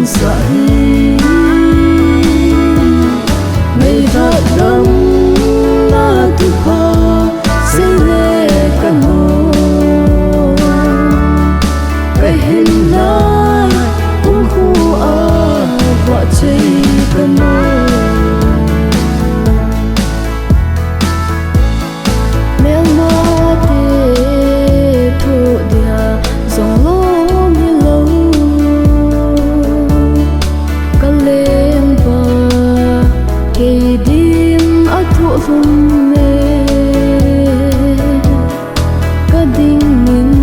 chẳng dậy mây thật đông là thực khó xây lệ cả nô về hình lại cũng khu ở vợ chơi cả nô vùng mê có đinh mình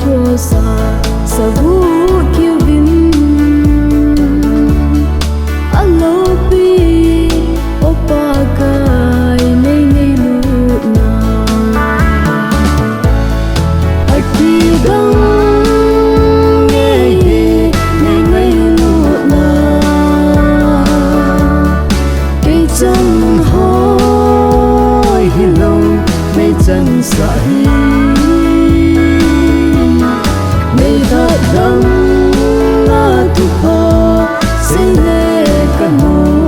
của sa vũ kiêu bin alo bi opa kai nei Ngailutna aki dang nei Ngailutna cây chân chẳng dậy mây thật đông là thực khó xây lệ cả nô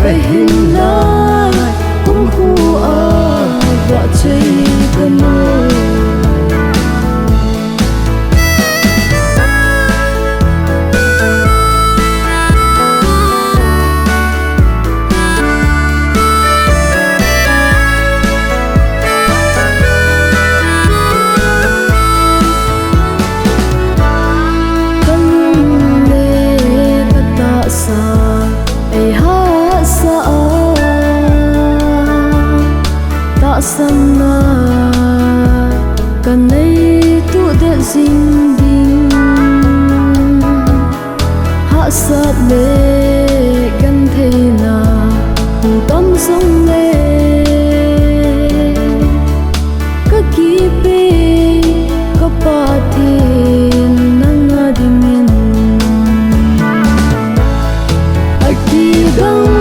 về hình lại cũng khu ở vợ chơi cả nô sana kan nei tu de jing ding ha sat le kan theina hu tam song le ka ki pe ka Pathen nang adin aki dang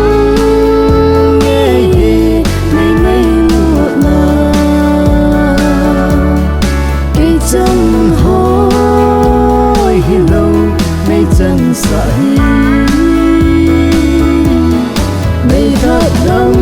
chẳng dậy mây thật đông